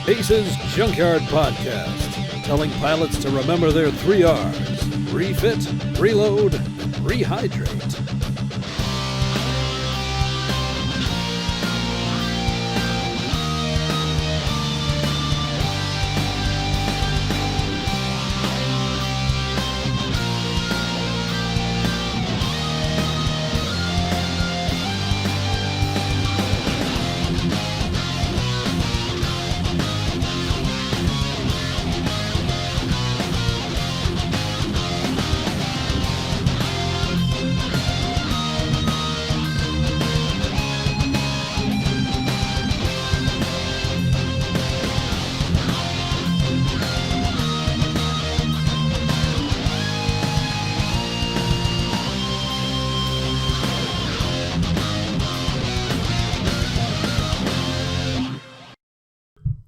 A.C.E.S Junkyard Podcast, telling pilots to remember their 3 R's: refit, reload, and rehydrate.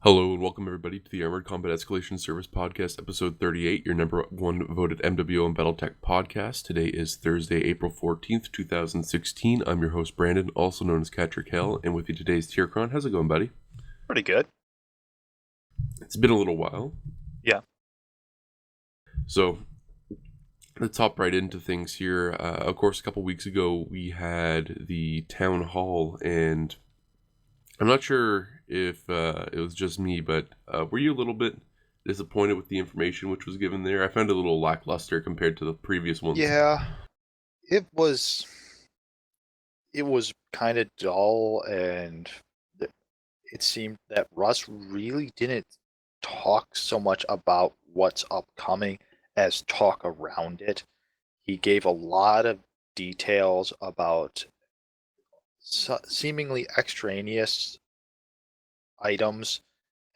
Hello and welcome everybody to the Armored Combat Escalation Service Podcast, episode 38, your number one voted MWO and Battletech podcast. Today is Thursday, April 14th, 2016. I'm your host, Brandon, also known as Cattra, Kell, and with you today is Tierkron. How's it going, buddy? Pretty good. It's been a little while. Yeah. So, let's hop right into things here. Of course, a couple weeks ago, we had the town hall, and I'm not sure if it was just me, but were you a little bit disappointed with the information which was given there? I found it a little lackluster compared to the previous ones. Yeah, it was kind of dull, and it seemed that Russ really didn't talk so much about what's upcoming as talk around it. He gave a lot of details about seemingly extraneous items,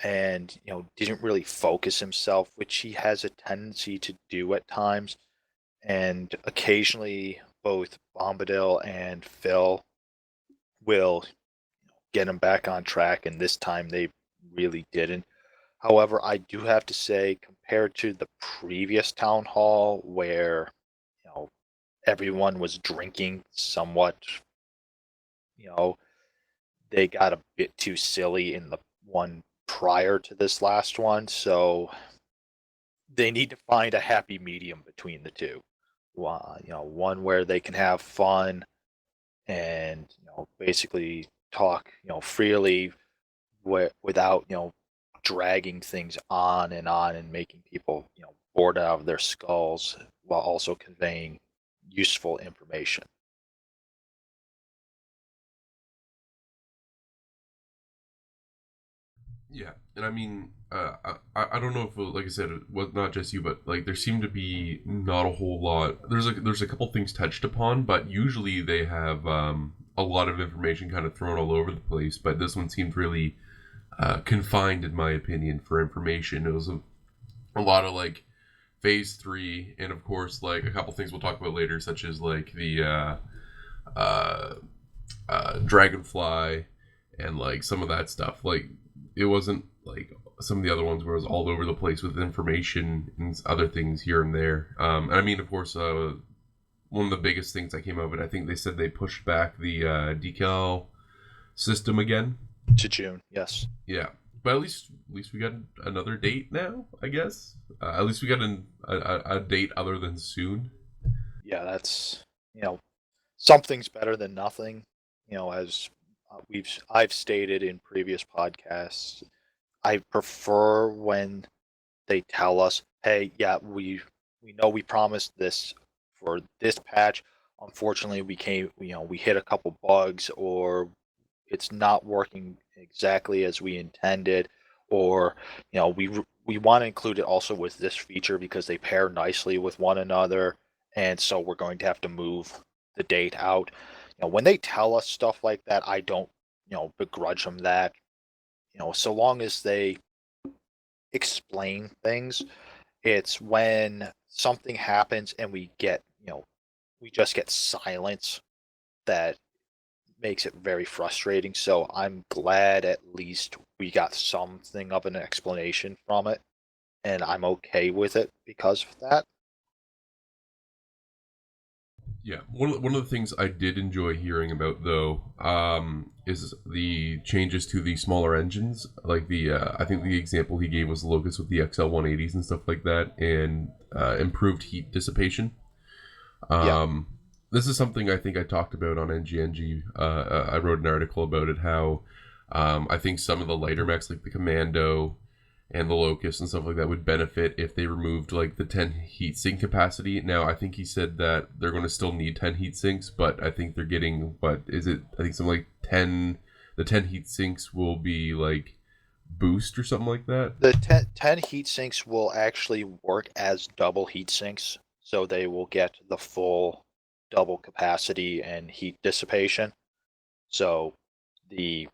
and didn't really focus himself, which he has a tendency to do at times. And occasionally both Bombadil and Phil will get him back on track, and this time they really didn't. However, I do have to say, compared to the previous town hall where everyone was drinking somewhat, they got a bit too silly in the one prior to this last one, so they need to find a happy medium between the two. One where they can have fun and basically talk freely without dragging things on and making people bored out of their skulls, while also conveying useful information. Yeah, and I mean, I don't know if, like I said, it was not just you, but like there seemed to be not a whole lot. There's a couple things touched upon, but usually they have a lot of information kind of thrown all over the place. But this one seemed really confined, in my opinion, for information. It was a lot of like Phase 3, and of course like a couple things we'll talk about later, such as like the Dragonfly and like some of that stuff. Like, it wasn't like some of the other ones where it was all over the place with information and other things here and there. And I mean, of course, one of the biggest things that came out of it, I think they said they pushed back the decal system again To June, yes. Yeah, but at least we got another date now, I guess. At least we got a date other than soon. Yeah, that's something's better than nothing. As I've stated in previous podcasts, I prefer when they tell us, "Hey, yeah, we know we promised this for this patch. Unfortunately, we hit a couple bugs, or it's not working exactly as we intended, or we want to include it also with this feature because they pair nicely with one another, and so we're going to have to move the date out." When they tell us stuff like that, I don't begrudge them that. So long as they explain things. It's when something happens and we just get silence that makes it very frustrating. So I'm glad at least we got something of an explanation from it, and I'm okay with it because of that. Yeah, one of the things I did enjoy hearing about though, is the changes to the smaller engines. Like I think the example he gave was the Locust with the XL 180s and stuff like that, and improved heat dissipation. Yeah, Um, this is something I think I talked about on NGNG. I wrote an article about it. How I think some of the lighter mechs, like the Commando and the Locust and stuff like that, would benefit if they removed like the 10 heat sink capacity. Now, I think he said that they're going to still need 10 heat sinks, but I think they're getting, what is it? I think something like 10. The 10 heat sinks will be like boost or something like that. the 10 heat sinks will actually work as double heat sinks, so they will get the full double capacity and heat dissipation. So the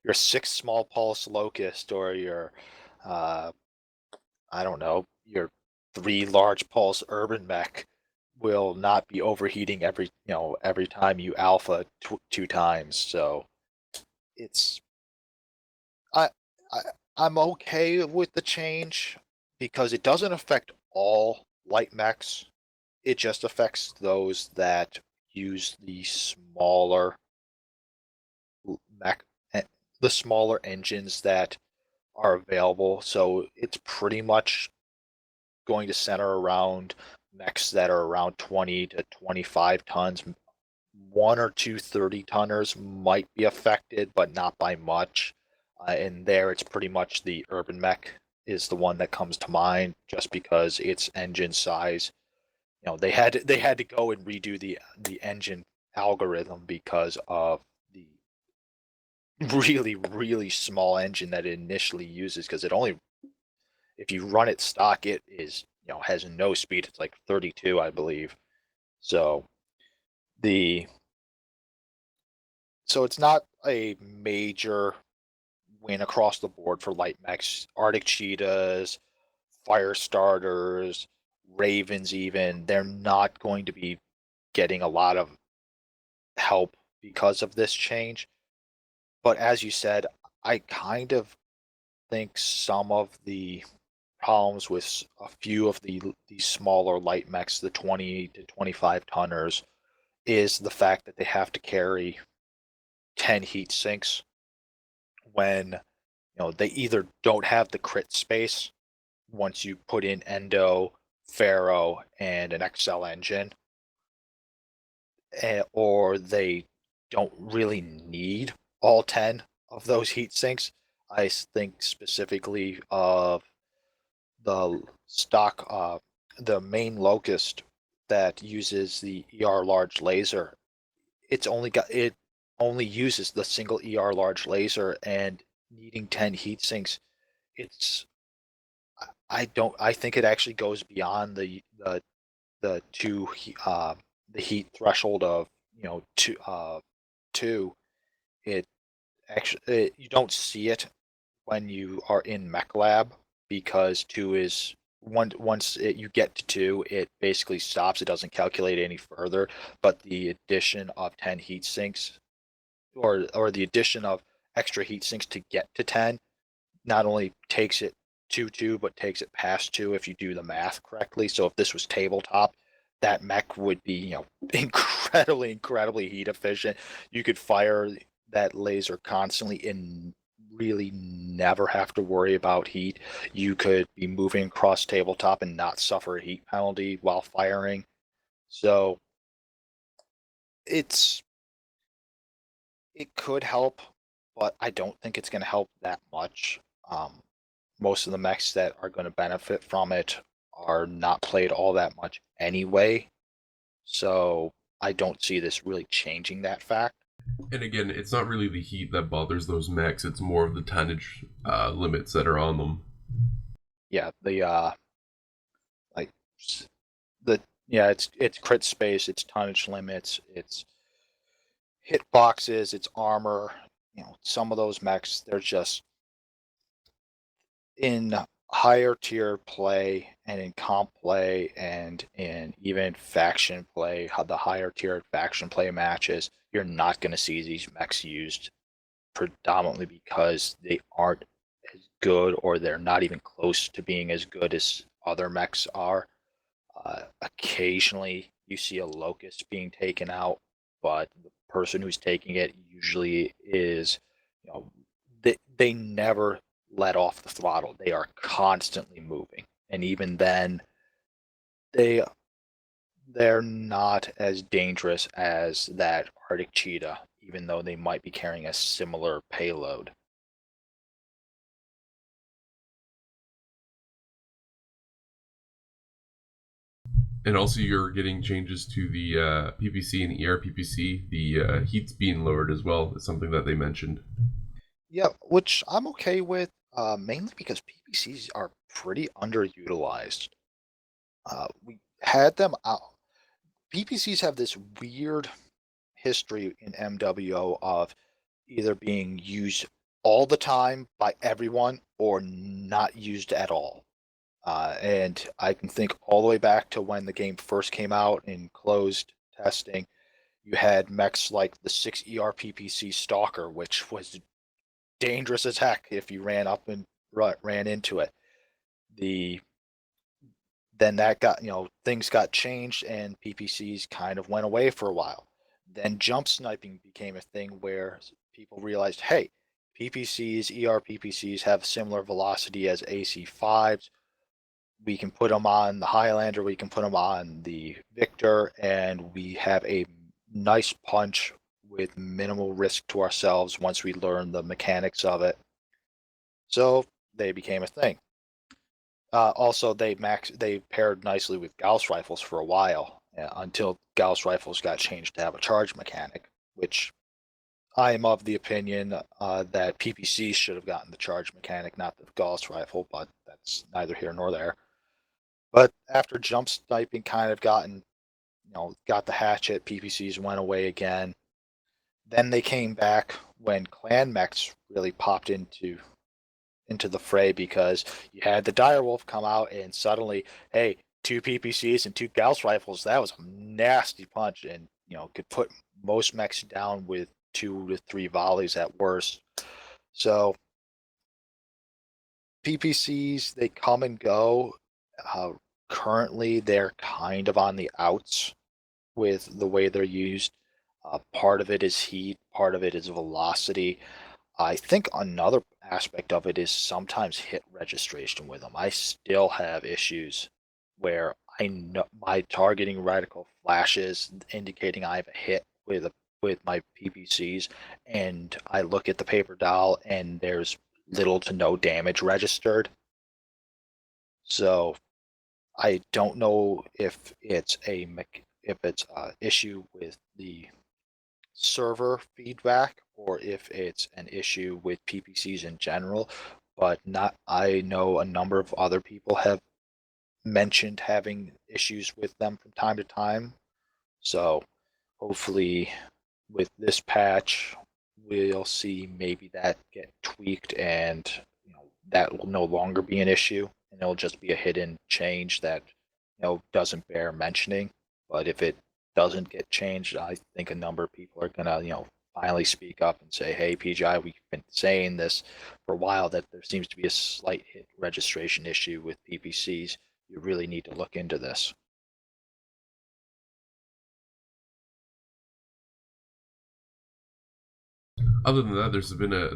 your 6 small pulse Locust or your uh, I don't know, your 3 large pulse urban mech will not be overheating every time you alpha 2 times. So it's I, I I'm okay with the change because it doesn't affect all light mechs. It just affects those that use mech, eh, the smaller engines that are available. So it's pretty much going to center around mechs that are around 20 to 25 tons. One or two 30-tonners might be affected, but not by much. And there, it's pretty much the urban mech is the one that comes to mind, just because its engine size. They had to go and redo the engine algorithm because of the really really small engine that it initially uses. Because it only, if you run it stock, it is has no speed. It's like 32, I believe. So the so it's not a major win across the board for light mechs. Arctic cheetahs, fire starters, ravens, even they're not going to be getting a lot of help because of this change. But as you said, I kind of think some of the problems with a few of these smaller light mechs, the 20 to 25 tonners, is the fact that they have to carry 10 heat sinks when they either don't have the crit space once you put in Endo, Pharaoh, and an XL engine, or they don't really need all 10 of those heat sinks. I think specifically of the stock, the main Locust that uses the ER large laser. It only uses the single ER large laser, and needing 10 heat sinks. It's I think it actually goes beyond the the heat threshold of two. It you don't see it when you are in Mech Lab, because two is you get to two, it basically stops. It doesn't calculate any further. But the addition of 10 heat sinks, or the addition of extra heat sinks to get to 10, not only takes it to two, but takes it past two if you do the math correctly. So if this was tabletop, that mech would be, incredibly, incredibly heat efficient. You could fire that laser constantly and really never have to worry about heat. You could be moving across tabletop and not suffer a heat penalty while firing. So it's it could help, but I don't think it's going to help that much. Most of the mechs that are going to benefit from it are not played all that much anyway, so I don't see this really changing that fact. And again, it's not really the heat that bothers those mechs. It's more of the tonnage limits that are on them. Yeah, like the it's crit space, it's tonnage limits, it's hit boxes, it's armor. Some of those mechs, they're just in higher tier play and in comp play and in even faction play, the higher tier faction play matches, you're not going to see these mechs used, predominantly because they aren't as good, or they're not even close to being as good as other mechs are. Occasionally, you see a locust being taken out, but the person who's taking it usually is, you know, they never let off the throttle. They are constantly moving, and even then, they they're not as dangerous as that Arctic cheetah, even though they might be carrying a similar payload. And also, you're getting changes to the PPC and ERPPC. The heat's being lowered as well. It's something that they mentioned. Yeah, which I'm okay with, mainly because PPCs are pretty underutilized. We had them out. PPCs have this weird history in MWO of either being used all the time by everyone or not used at all. And I can think all the way back to when the game first came out in closed testing. You had mechs like the 6 ERPPC Stalker, which was dangerous as heck if you ran up and ran into it. The Then that got, things got changed and PPCs kind of went away for a while. Then jump sniping became a thing where people realized, hey, PPCs, ERPPCs have similar velocity as AC5s. We can put them on the Highlander, we can put them on the Victor, and we have a nice punch with minimal risk to ourselves once we learn the mechanics of it. So they became a thing. Also, they paired nicely with Gauss rifles for a while until Gauss rifles got changed to have a charge mechanic, which I am of the opinion that PPC should have gotten the charge mechanic, not the Gauss rifle, but that's neither here nor there. But after jump sniping kind of got the hatchet, PPCs went away again. Then they came back when clan mechs really popped into the fray because you had the direwolf come out and suddenly, hey, two PPCs and two Gauss rifles. That was a nasty punch, and could put most mechs down with 2 to 3 volleys at worst. So PPCs, they come and go. Uh, Currently, they're kind of on the outs with the way they're used. Part of it is heat, part of it is velocity. I think another aspect of it is sometimes hit registration with them. I still have issues where I know my targeting reticle flashes indicating I have a hit with my PPCs, and I look at the paper doll and there's little to no damage registered. So I don't know if it's a issue with the server feedback or if it's an issue with PPCs in general, but not I know a number of other people have mentioned having issues with them from time to time. So hopefully with this patch we'll see maybe that get tweaked and that will no longer be an issue and it'll just be a hidden change that doesn't bear mentioning. But if it doesn't get changed, I think a number of people are gonna finally speak up and say, hey, PGI, we've been saying this for a while that there seems to be a slight hit registration issue with PPCs. You really need to look into this. Other than that,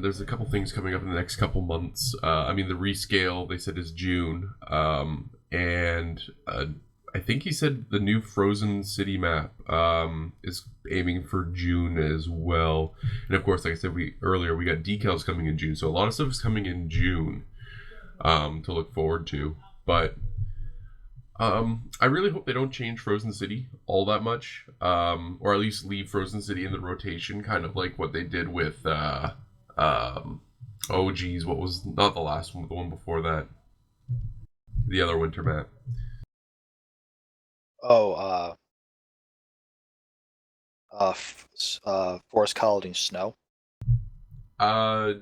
there's a couple things coming up in the next couple months. I mean, the rescale they said is June, and I think he said the new Frozen City map is aiming for June as well. And of course, like I said earlier, we got decals coming in June, so a lot of stuff is coming in June to look forward to. But I really hope they don't change Frozen City all that much, or at least leave Frozen City in the rotation, kind of like what they did with, oh geez, what was not the last one, the one before that, the other winter map. Oh, Forest Colony Snow. No.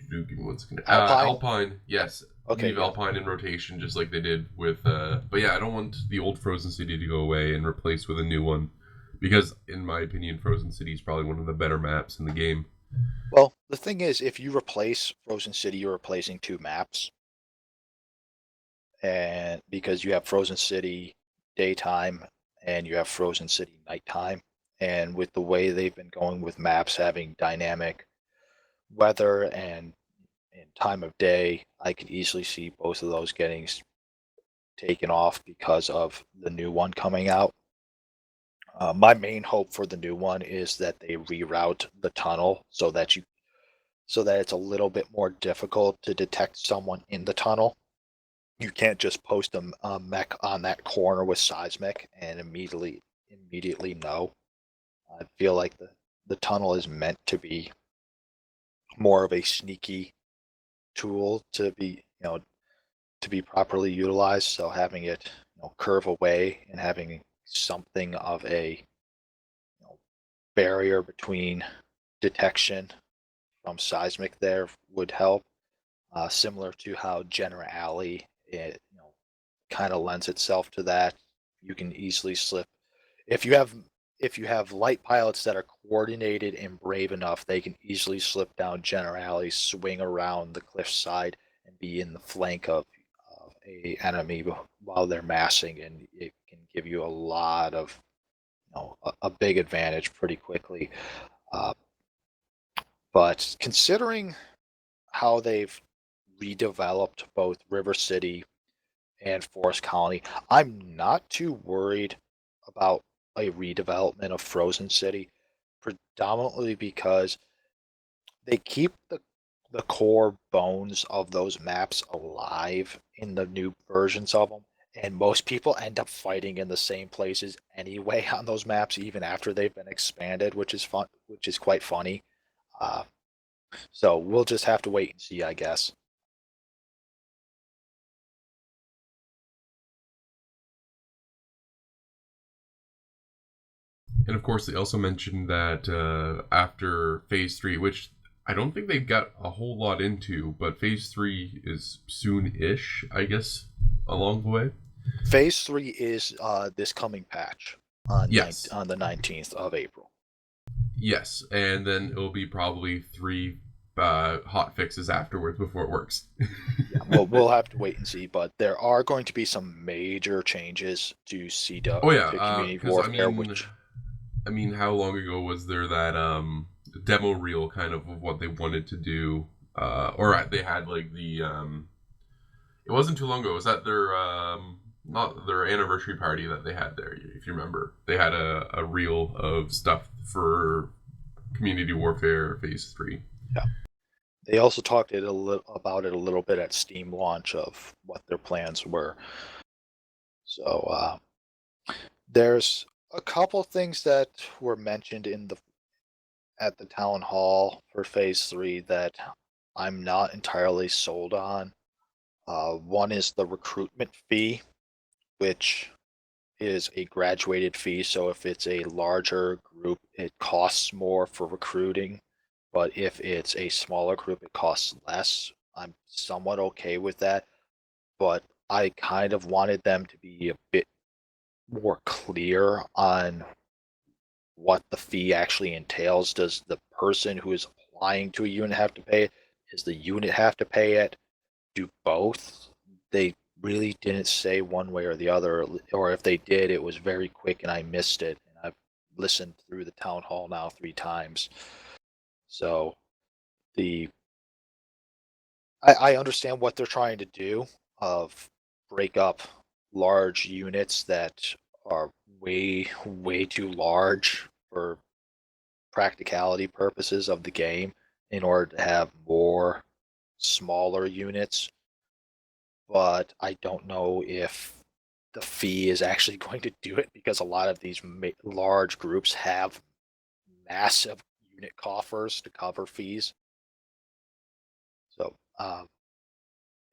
Give me 1 second. Alpine. Alpine, yes. Okay, Leave yeah. Alpine in rotation, just like they did with. But yeah, I don't want the old Frozen City to go away and replace with a new one, because in my opinion, Frozen City is probably one of the better maps in the game. Well, the thing is, if you replace Frozen City, you're replacing 2 maps. and because you have Frozen City daytime and you have Frozen City nighttime, and with the way they've been going with maps having dynamic weather and time of day, I could easily see both of those getting taken off because of the new one coming out. My main hope for the new one is that they reroute the tunnel so that it's a little bit more difficult to detect someone in the tunnel. You can't just post a mech on that corner with seismic and immediately know. I feel like the tunnel is meant to be more of a sneaky tool to be properly utilized. So having it curve away and having something of a barrier between detection from seismic there would help. Similar to how General Alley, it kind of lends itself to that. You can easily slip if you have light pilots that are coordinated and brave enough, they can easily slip down General Alley, swing around the cliffside, and be in the flank of a enemy while they're massing, and it can give you a lot of a big advantage pretty quickly. Uh, but considering how they've redeveloped both River City and Forest Colony, I'm not too worried about a redevelopment of Frozen City, predominantly because they keep the core bones of those maps alive in the new versions of them. And most people end up fighting in the same places anyway on those maps, even after they've been expanded, which is fun, which is quite funny. Uh, so we'll just have to wait and see, I guess. And of course, they also mentioned that after Phase 3, which I don't think they've got a whole lot into, but Phase 3 is soon-ish, I guess, along the way. Phase 3 is this coming patch on Yes. on the 19th of April. Yes, and then it'll be probably 3 hot fixes afterwards before it works. Yeah, well, we'll have to wait and see, but there are going to be some major changes to CW, Oh yeah, to Community because Warfare, which I mean, how long ago was there that demo reel kind of what they wanted to do? Or they had like the it wasn't too long ago. Was that their not their anniversary party that they had there? If you remember, they had a reel of stuff for Community Warfare Phase 3. yeah. They also talked about it a little bit at Steam launch of what their plans were. So there's a couple things that were mentioned at the town hall for Phase 3 that I'm not entirely sold on. One is the recruitment fee, which is a graduated fee. So if it's a larger group, it costs more for recruiting. But if it's a smaller group, it costs less. I'm somewhat okay with that. But I kind of wanted them to be a bit more clear on what the fee actually entails. Does the person who is applying to a unit have to pay it? Does the unit have to pay it? Do both? They really didn't say one way or the other, or if they did, it was very quick and I missed it. And I've listened through the town hall now 3 times. So the I understand what they're trying to do of break up large units that are way too large for practicality purposes of the game in order to have more smaller units, but I don't know if the fee is actually going to do it because a lot of these large groups have massive unit coffers to cover fees. So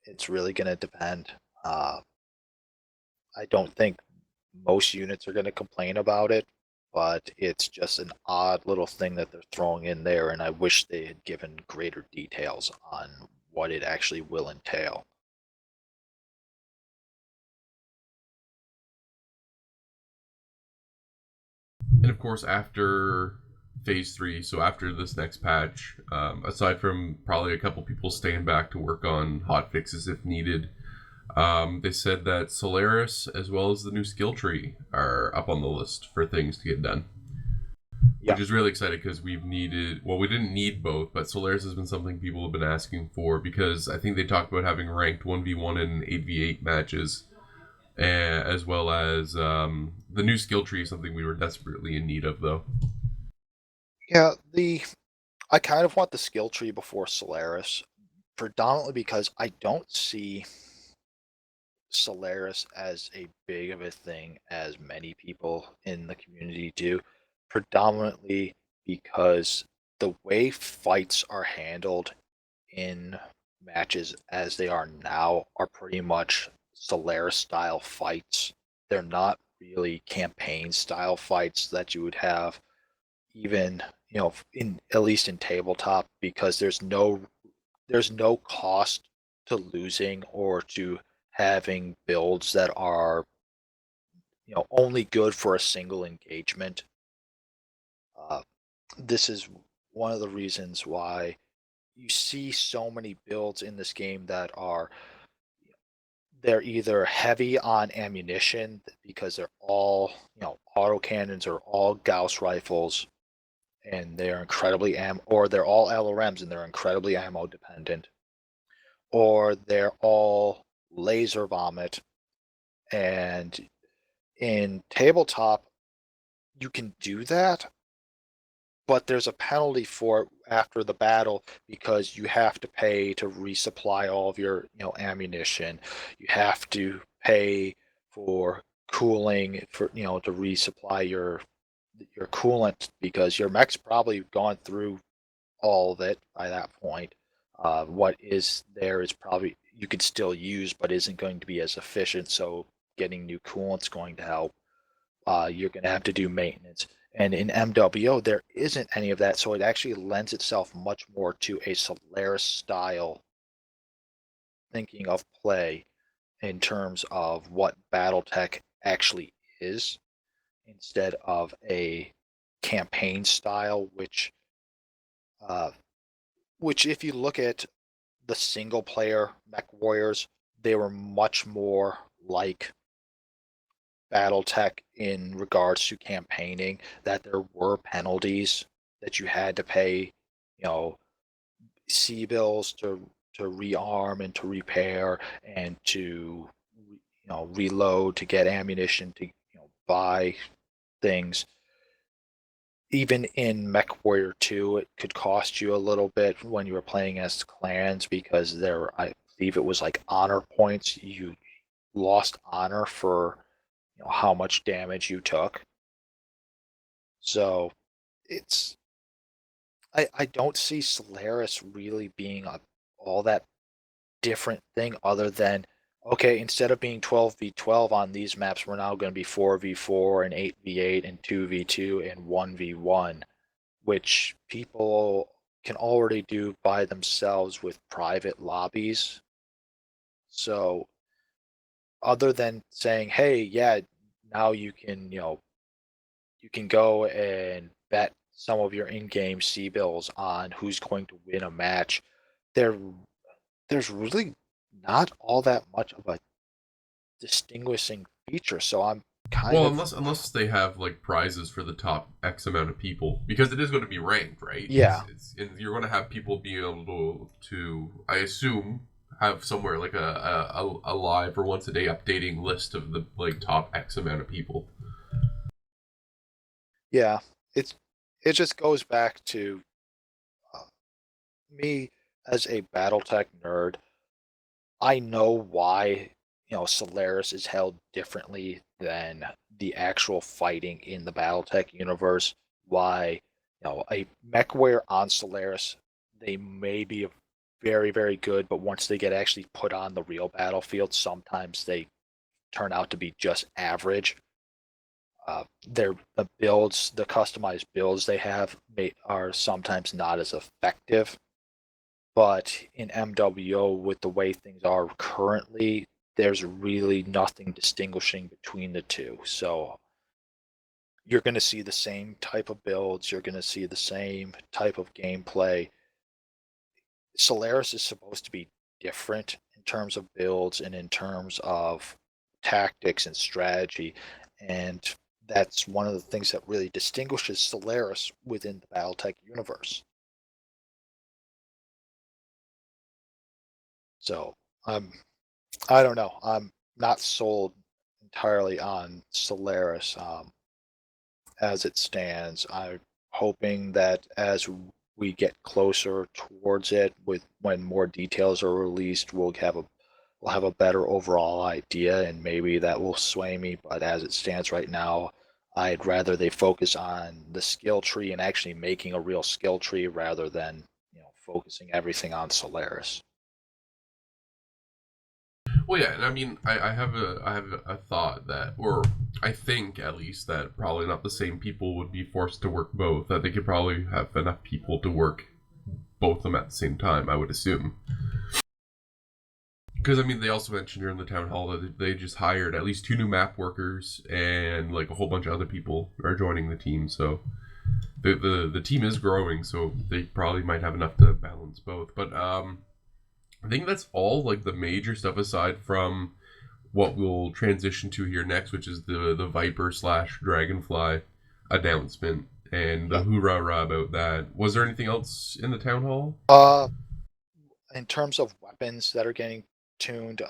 it's really going to depend. I don't think most units are going to complain about it, but it's just an odd little thing that they're throwing in there, and I wish they had given greater details on what it actually will entail. And of course, after Phase 3, so after this next patch, aside from probably a couple people staying back to work on hot fixes if needed, They said that Solaris, as well as the new skill tree, are up on the list for things to get done. Which Yeah. is really exciting because we didn't need both, but Solaris has been something people have been asking for because I think they talked about having ranked 1v1 and 8v8 matches, as well as the new skill tree is something we were desperately in need of, though. Yeah, I kind of want the skill tree before Solaris, predominantly because I don't see Solaris as a big of a thing as many people in the community do, predominantly because the way fights are handled in matches as they are now are pretty much Solaris style fights. They're not really campaign style fights that you would have even, in at least in tabletop, because there's no cost to losing or to having builds that are only good for a single engagement. Uh, this is one of the reasons why you see so many builds in this game that they're either heavy on ammunition because they're all autocannons or all Gauss rifles, and they're incredibly or they're all LRMs and they're incredibly ammo dependent, or they're all laser vomit. And in tabletop, you can do that, but there's a penalty for it after the battle because you have to pay to resupply all of your ammunition. You have to pay for cooling for to resupply your coolant because your mech's probably gone through all of it by that point. What is there is probably you could still use, but isn't going to be as efficient. So getting new coolant's going to help. You're going to have to do maintenance. And in MWO, there isn't any of that, so it actually lends itself much more to a Solaris style thinking of play in terms of what BattleTech actually is, instead of a campaign style, uh, which if you look at the single player Mech Warriors, they were much more like BattleTech in regards to campaigning, that there were penalties that you had to pay, you know, C bills to rearm and to repair and to reload, to get ammunition, to buy things. Even in Mech Warrior 2, it could cost you a little bit when you were playing as clans because I believe it was like honor points. You lost honor for how much damage you took. So it's I don't see Solaris really being all that different thing other than okay, instead of being 12v12 on these maps, we're now going to be 4v4 and 8v8 and 2v2 and 1v1, which people can already do by themselves with private lobbies. So other than saying, hey, yeah, now you can go and bet some of your in-game C bills on who's going to win a match. There, there's really not all that much of a distinguishing feature. So I'm kind Well, of unless they have like prizes for the top X amount of people, because it is going to be ranked, right? yeah, It's and you're going to have people be able to I assume have somewhere like a live or once a day updating list of the like top X amount of people. yeah. It's it just goes back to uh, me as a BattleTech nerd. I know why Solaris is held differently than the actual fighting in the BattleTech universe. Why a MechWare on Solaris, they may be very very good, but once they get actually put on the real battlefield, sometimes they turn out to be just average. The builds, the customized builds they have, are sometimes not as effective. But in MWO, with the way things are currently, there's really nothing distinguishing between the two. So you're going to see the same type of builds, you're going to see the same type of gameplay. Solaris is supposed to be different in terms of builds and in terms of tactics and strategy. And that's one of the things that really distinguishes Solaris within the Battletech universe. So I don't know. I'm not sold entirely on Solaris as it stands. I'm hoping that as we get closer towards it, with when more details are released, we'll have a better overall idea, and maybe that will sway me. But as it stands right now, I'd rather they focus on the skill tree and actually making a real skill tree rather than focusing everything on Solaris. Well, yeah, and I mean, I have a thought that, or I think at least that probably not the same people would be forced to work both. That they could probably have enough people to work both of them at the same time, I would assume. Because I mean, they also mentioned during the town hall that they just hired at least 2 new map workers, and like a whole bunch of other people are joining the team. So the team is growing, so they probably might have enough to balance both. But I think that's all like the major stuff aside from what we'll transition to here next, which is the Viper / Dragonfly announcement and the hoorah about that. Was there anything else in the town hall? In terms of weapons that are getting tuned,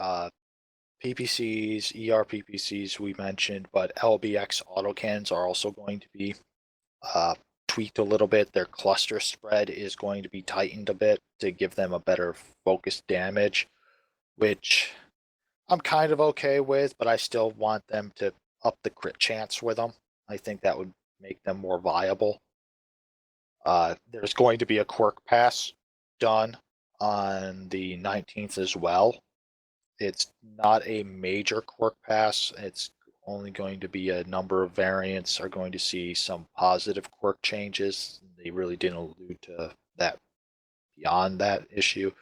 PPCs, ER-PPCs we mentioned, but LBX autocannons are also going to be tweaked a little bit. Their cluster spread is going to be tightened a bit to give them a better focused damage, which I'm kind of okay with, but I still want them to up the crit chance with them. I think that would make them more viable. There's going to be a quirk pass done on the 19th as well. It's not a major quirk pass. It's only going to be a number of variants are going to see some positive quirk changes. They really didn't allude to that beyond that issue.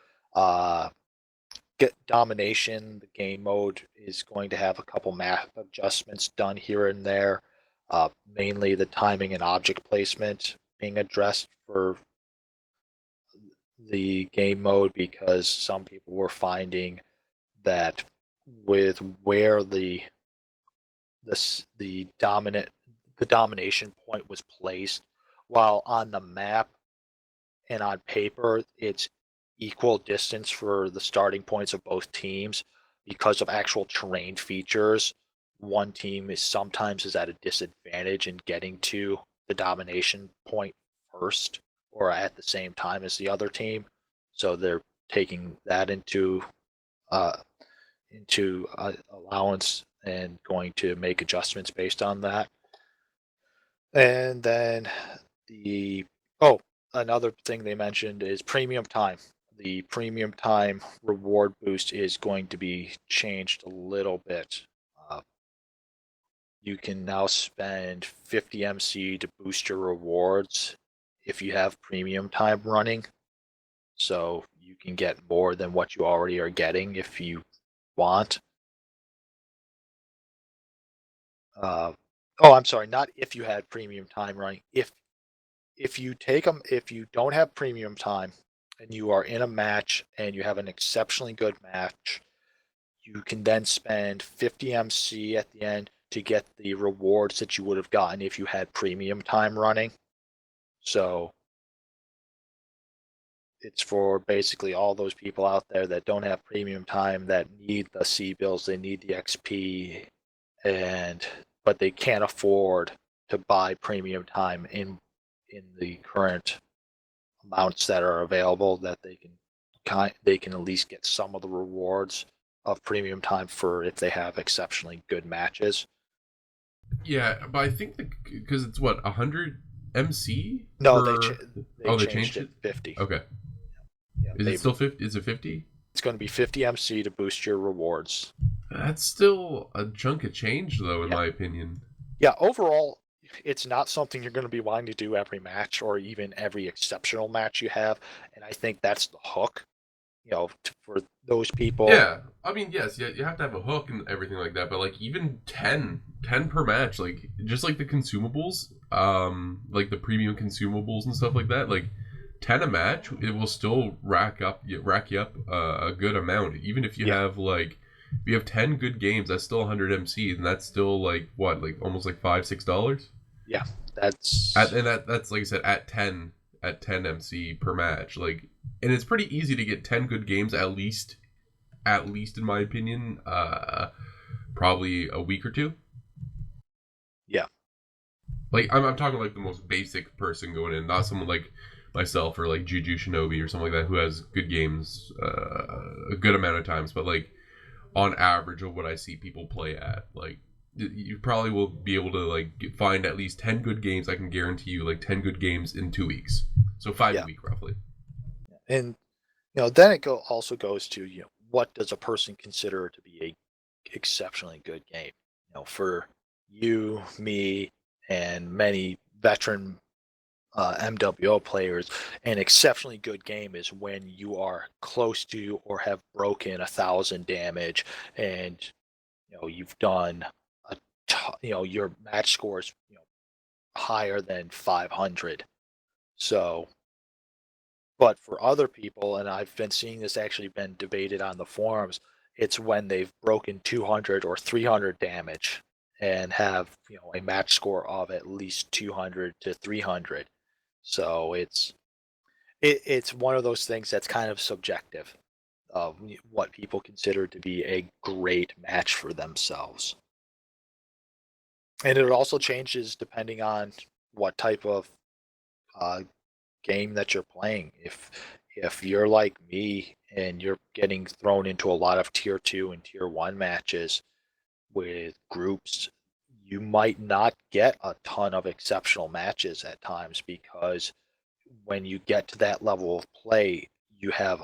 Get domination, the game mode is going to have a couple map adjustments done here and there. Mainly the timing and object placement being addressed for the game mode, because some people were finding that with where the domination point was placed, while on the map and on paper it's equal distance for the starting points of both teams, because of actual terrain features, one team is sometimes at a disadvantage in getting to the domination point first or at the same time as the other team. So they're taking that into allowance and going to make adjustments based on that. And then another thing they mentioned is premium time. The premium time reward boost is going to be changed a little bit. You can now spend 50 MC to boost your rewards if you have premium time running. So you can get more than what you already are getting if you want. I'm sorry, not if you had premium time running. If you don't have premium time and you are in a match and you have an exceptionally good match, you can then spend 50 MC at the end to get the rewards that you would have gotten if you had premium time running. So it's for basically all those people out there that don't have premium time, that need the C bills, they need the XP, but they can't afford to buy premium time in the current amounts that are available, that they can at least get some of the rewards of premium time for if they have exceptionally good matches. Yeah, but I think because it's what 100 MC. No, they changed it 50. Okay. Yeah, is it still 50? Is it 50? It's going to be 50 MC to boost your rewards. That's still a chunk of change, though, in my opinion. Yeah, overall, it's not something you're going to be wanting to do every match or even every exceptional match you have, and I think that's the hook, for those people. Yeah, I mean, yes, you have to have a hook and everything like that, but like even 10 per match, like just like the consumables, like the premium consumables and stuff like that, like 10 a match, it will still rack you up a good amount. Even if you have like, if you have 10 good games, that's still 100 MC, and that's still like what, like almost like $5-6. Yeah, that's That's like I said, at 10 MC per match. Like, and it's pretty easy to get 10 good games at least in my opinion. Probably a week or two. yeah. Like I'm talking like the most basic person going in, not someone like myself or like Juju Shinobi or something like that who has good games a good amount of times, but like on average of what I see people play at, like you probably will be able to like find at least 10 good games. I can guarantee you like 10 good games in 2 weeks, so 5 a week roughly. And then it also goes to what does a person consider to be a exceptionally good game? For you, me, and many veteran MWO players, an exceptionally good game is when you are close to or have broken 1,000 damage, and you've done your match scores higher than 500. So, but for other people, and I've been seeing this actually been debated on the forums, it's when they've broken 200 or 300 damage and have a match score of at least 200 to 300. So it's one of those things that's kind of subjective of what people consider to be a great match for themselves. And it also changes depending on what type of game that you're playing. If you're like me and you're getting thrown into a lot of tier 2 and tier 1 matches with groups, you might not get a ton of exceptional matches at times, because when you get to that level of play, you have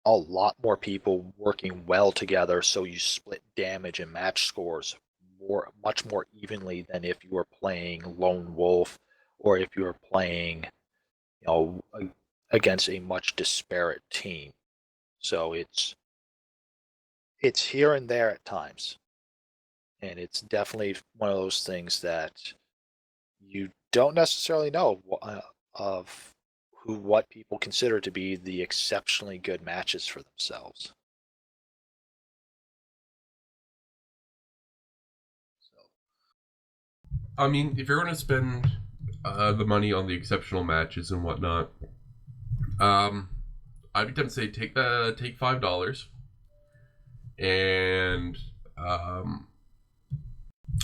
a lot more people working well together, so you split damage and match scores much more evenly than if you were playing lone wolf, or if you were playing against a much disparate team. So it's here and there at times, and it's definitely one of those things that you don't necessarily know of what people consider to be the exceptionally good matches for themselves. So, I mean, if you're going to spend the money on the exceptional matches and whatnot, I'd be tempted to say take $5 and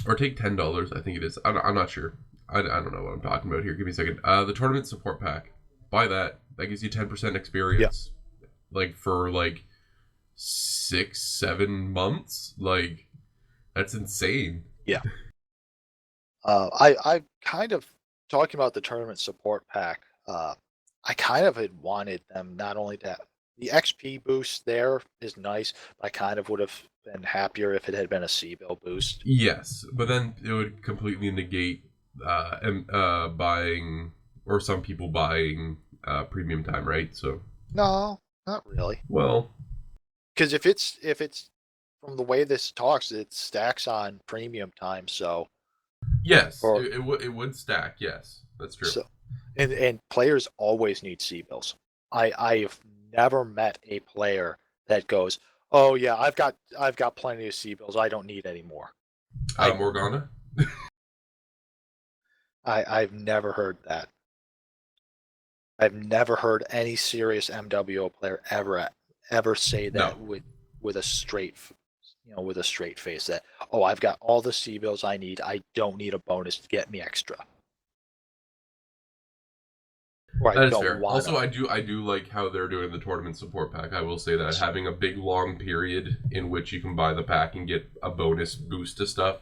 or take $10. I think it is. I'm not sure. I don't know what I'm talking about here. Give me a second. The tournament support pack. Buy that. That gives you 10% experience. Yeah. Like for like 6-7 months. Like that's insane. Yeah. I kind of talking about the tournament support pack. I kind of had wanted them not only to the XP boost there is nice, but I kind of would have been happier if it had been a C-bill boost. Yes, but then it would completely negate buying, or some people buying premium time, right? So no, not really. Well, because if it's from the way this talks, it stacks on premium time. So yes, it would stack. Yes, that's true. So, and players always need C-bills. I've never met a player that goes, "Oh yeah, I've got plenty of C-bills. I don't need any more." Morgana. I've never heard that. I've never heard any serious MWO player ever say that with a straight face that, "Oh, I've got all the C-bills I need. I don't need a bonus to get me extra." That is fair. Also, I do like how they're doing the tournament support pack. I will say that having a big long period in which you can buy the pack and get a bonus boost to stuff,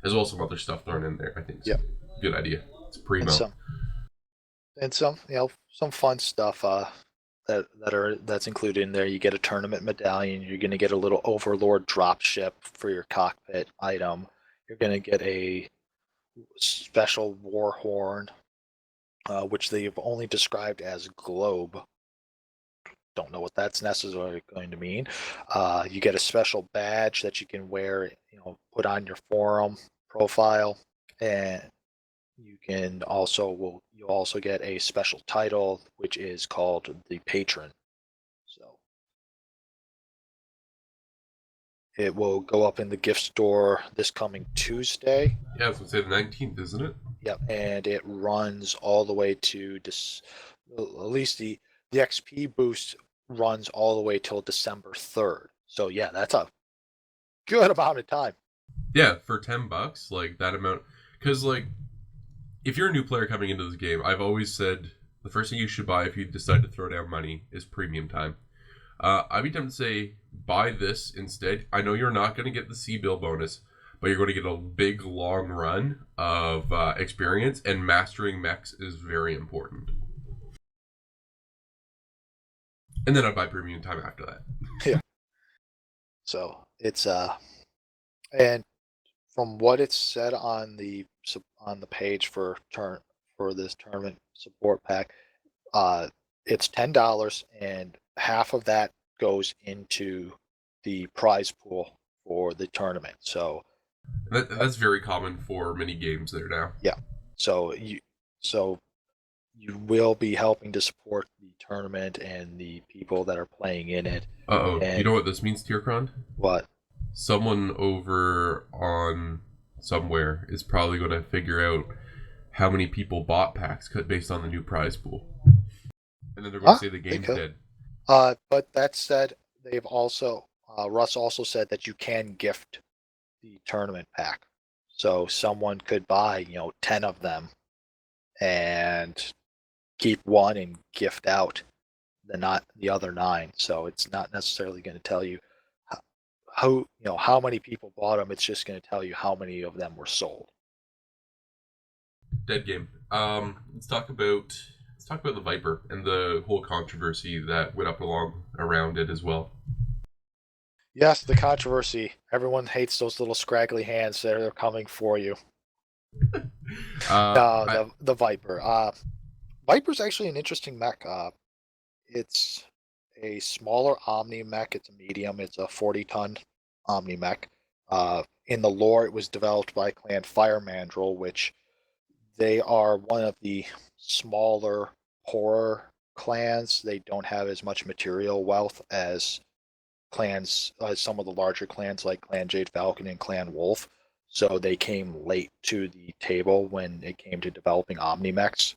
as well as some other stuff thrown in there, I think it's a good idea. It's primo. And some fun stuff that's included in there. You get a tournament medallion. You're going to get a little Overlord drop ship for your cockpit item. You're going to get a special war horn, which they've only described as globe. Don't know what that's necessarily going to mean. You get a special badge that you can wear, put on your forum profile, and you'll also get a special title which is called the Patron. So it will go up in the gift store this coming Tuesday. Yeah, I was gonna say the 19th, isn't it? Yep, and it runs all the way to at least the XP boost runs all the way till December 3rd. So yeah, that's a good amount of time. Yeah, for $10, like that amount. Because like, if you're a new player coming into this game, I've always said the first thing you should buy if you decide to throw down money is premium time. I'd be tempted to say buy this instead. I know you're not going to get the C-bill bonus, but you're going to get a big long run of experience, and mastering mechs is very important. And then I'd buy premium time after that. Yeah. So it's and from what it said on the page for this tournament support pack, it's $10, and half of that goes into the prize pool for the tournament. So That's very common for many games there now. yeah, so you will be helping to support the tournament and the people that are playing in it. Uh-oh. And You know what this means, Tierkron? what? Someone over on somewhere is probably going to figure out how many people bought packs based on the new prize pool. And then they're going to say the game's dead. But that said, they've also Russ also said that you can gift the tournament pack. So someone could buy, 10 of them and keep one and gift out the other 9. So it's not necessarily going to tell you how many people bought them. It's just going to tell you how many of them were sold. Dead game. Let's talk about the Viper and the whole controversy that went up around it as well. Yes, the controversy. Everyone hates those little scraggly hands that are coming for you. The Viper. Viper's actually an interesting mech. It's a smaller Omni mech. It's a medium. It's a 40-ton Omni mech. In the lore, it was developed by Clan Firemandrel, which they are one of the smaller, poorer clans. They don't have as much material wealth as some of the larger clans like Clan Jade Falcon and Clan Wolf. So they came late to the table when it came to developing Omnimechs.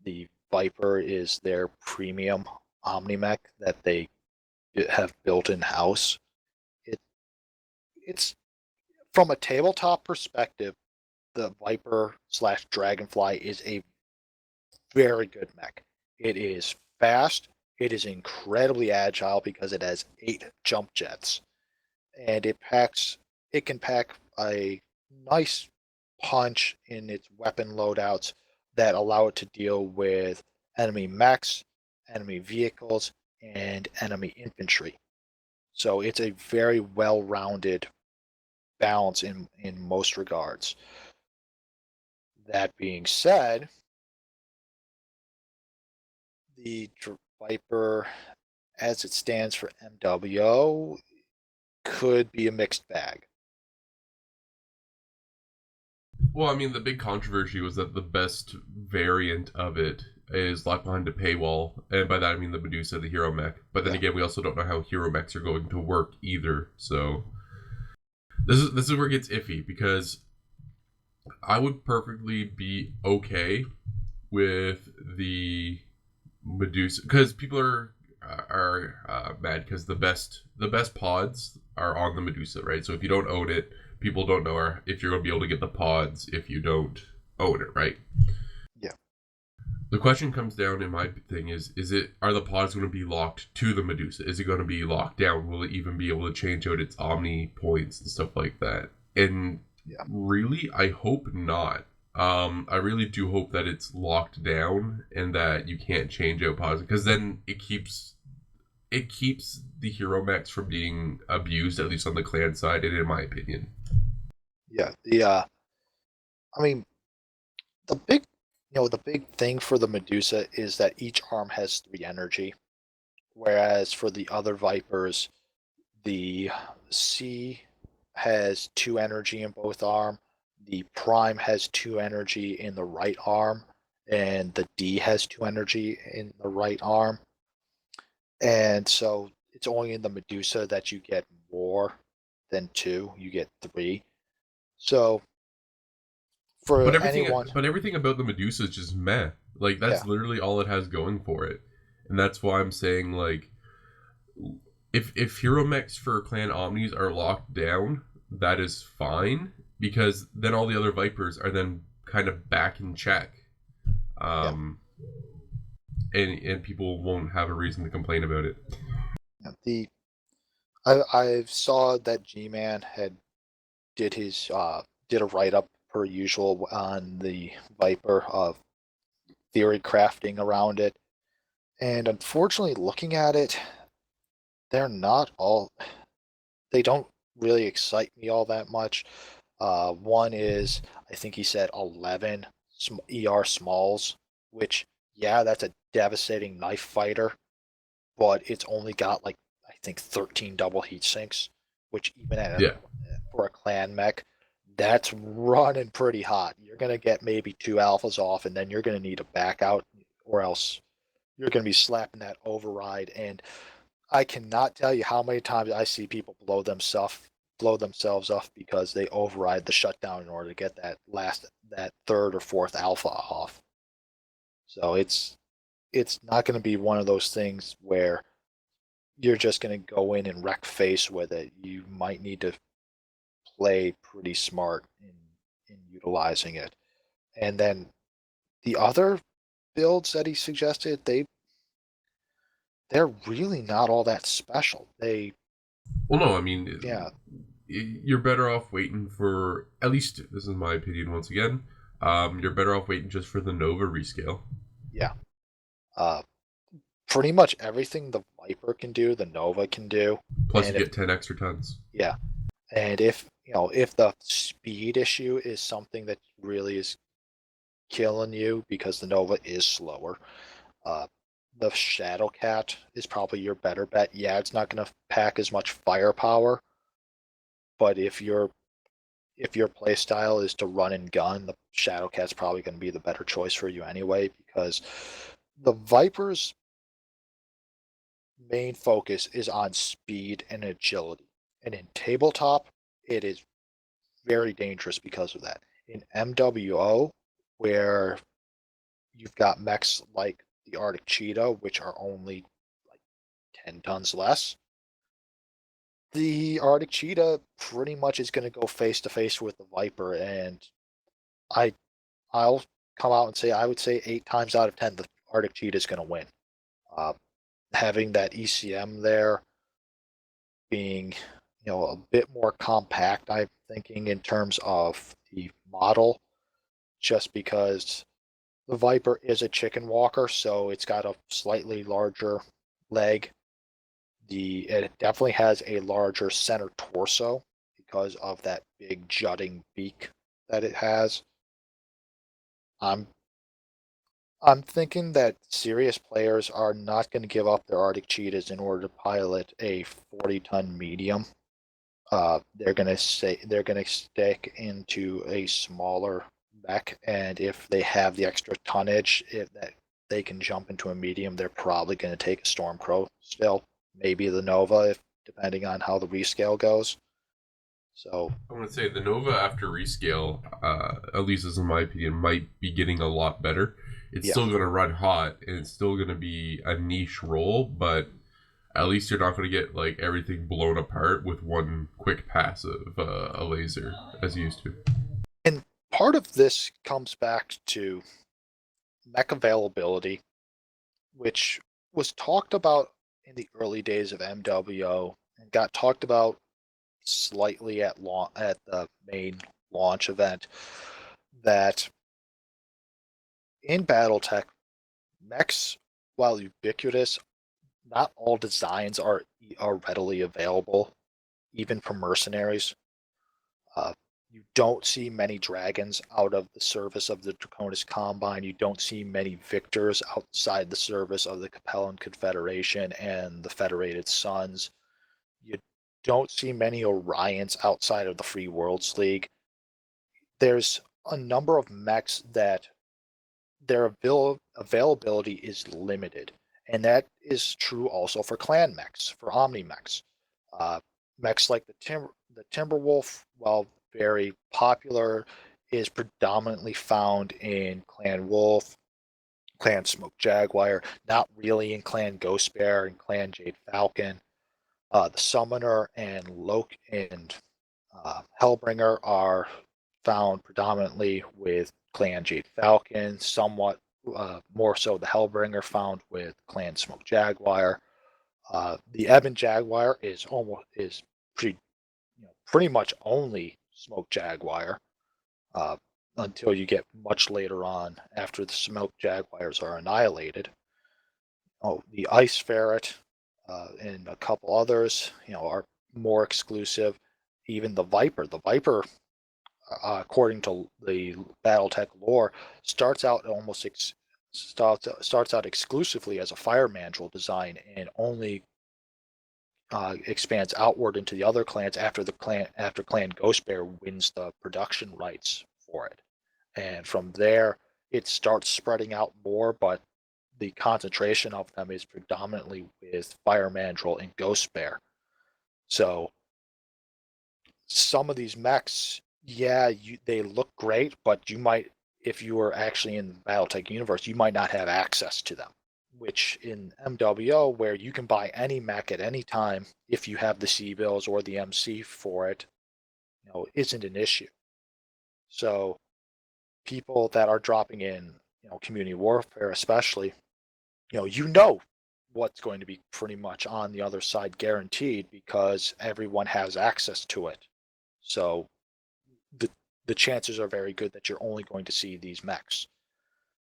The Viper is their premium Omnimech that they have built in-house. It's from a tabletop perspective, the Viper / Dragonfly is a very good mech. It is fast. It is incredibly agile because it has 8 jump jets, and it can pack a nice punch in its weapon loadouts that allow it to deal with enemy mechs, enemy vehicles, and enemy infantry. So it's a very well-rounded balance in most regards. That being said, the Viper, as it stands for MWO, could be a mixed bag. Well, I mean, the big controversy was that the best variant of it is locked behind a paywall, and by that I mean the Medusa, the hero mech. But then again, we also don't know how hero mechs are going to work either. So this is where it gets iffy, because I would perfectly be okay with the Medusa, because people are mad because the best pods are on the Medusa, right? So if you don't own it, people don't know if you're going to be able to get the pods if you don't own it, right? Yeah. The question comes down in my thing are the pods going to be locked to the Medusa? Is it going to be locked down? Will it even be able to change out its Omni points and stuff like that? And really, I hope not. I really do hope that it's locked down and that you can't change out pods, because then it keeps the hero mechs from being abused, at least on the clan side, and in my opinion. Yeah, I mean, the big thing for the Medusa is that each arm has 3 energy, whereas for the other Vipers, the C has 2 energy in both arm, the Prime has 2 energy in the right arm, and the D has 2 energy in the right arm. And so it's only in the Medusa that you get more than 2, you get 3. So for anyone, But everything about the Medusa is just meh. Like yeah, that's literally all it has going for it, and that's why I'm saying like, if hero mechs for Clan Omnis are locked down, that is fine because then all the other Vipers are then kind of back in check, yeah, um, and people won't have a reason to complain about it. yeah. I saw that G-Man had did his did a write up per usual on the Viper of theory crafting around it, and unfortunately, looking at it, they're not all. They don't really excite me all that much. One is, I think he said 11 ER smalls, which, yeah, that's a devastating knife fighter, but it's only got like, I think 13 double heat sinks, which even Yeah, for a clan mech, that's running pretty hot. You're going to get maybe 2 alphas off, and then you're going to need a back out, or else you're going to be slapping that override. And I cannot tell you how many times I see people blow themselves up because they override the shutdown in order to get that third or fourth alpha off. So it's not going to be one of those things where you're just going to go in and wreck face with it. You might need to play pretty smart in utilizing it. And then the other builds that he suggested, they're really not all that special. well, no, I mean, Yeah, you're better off waiting for, at least this is my opinion once again. You're better off waiting just for the Nova rescale. yeah. Uh, Pretty much everything the Viper can do, the Nova can do. Plus, you And if get 10 extra tons. yeah, and if the speed issue is something that really is killing you because the Nova is slower, uh, the Shadow Cat is probably your better bet. Yeah, it's not going to pack as much firepower, but if your play style is to run and gun, the Shadow Cat's probably going to be the better choice for you anyway because the Viper's main focus is on speed and agility. And in tabletop, it is very dangerous because of that. In MWO, where you've got mechs like the Arctic Cheetah, which are only like 10 tons less, the Arctic Cheetah pretty much is going to go face to face with the Viper. And I, I'll come out and say, I would say 8 times out of 10, the Arctic Cheetah is going to win. Uh, Having that ECM there, being a bit more compact, I'm thinking in terms of the model, just because the Viper is a chicken walker, so it's got a slightly larger leg. It definitely has a larger center torso because of that big jutting beak that it has. I'm I'm thinking that serious players are not going to give up their Arctic Cheetahs in order to pilot a 40-ton medium. They're gonna stick into a smaller mech, and if they have the extra tonnage, if that they can jump into a medium, they're probably gonna take a Stormcrow still, maybe the Nova, if depending on how the rescale goes. So I'm gonna say the Nova after rescale, at least as in my opinion, might be getting a lot better. It's yeah, still gonna run hot, and it's still gonna be a niche role, but at least you're not gonna get like everything blown apart with one quick pass of a laser as you used to. and part of this comes back to mech availability, which was talked about in the early days of MWO and got talked about slightly at the main launch event, that in BattleTech, mechs, while ubiquitous, not all designs are readily available, even for mercenaries. Uh, you don't see many dragons out of the service of the Draconis Combine. You don't see many victors outside the service of the Capellan Confederation and the Federated Sons. You don't see many Orions outside of the Free Worlds League. there's a number of mechs that their availability is limited, and that is true also for clan mechs, for omni mechs. Uh, Mechs like the Timberwolf, while very popular, is predominantly found in Clan Wolf, Clan Smoke Jaguar, not really in Clan Ghost Bear and Clan Jade Falcon. The Summoner and Hellbringer are found predominantly with Clan Jade Falcon, somewhat more so the Hellbringer found with Clan Smoke Jaguar. The Ebon Jaguar is pretty pretty much only Smoke Jaguar uh, until you get much later on after the Smoke Jaguars are annihilated. Oh, the Ice Ferret and a couple others, are more exclusive. Even the Viper. The Viper, according to the BattleTech lore, starts out starts out exclusively as a fire mandrill design and only expands outward into the other clans after Clan Ghost Bear wins the production rights for it, and from there it starts spreading out more. But the concentration of them is predominantly with Fire Mandrill and Ghost Bear. So some of these mechs, yeah, they look great, but you might, if you were actually in the BattleTech universe, you might not have access to them. Which in MWO, where you can buy any mech at any time if you have the C bills or the MC for it, isn't an issue. So people that are dropping in, community warfare especially, what's going to be pretty much on the other side guaranteed because everyone has access to it. So the chances are very good that you're only going to see these mechs.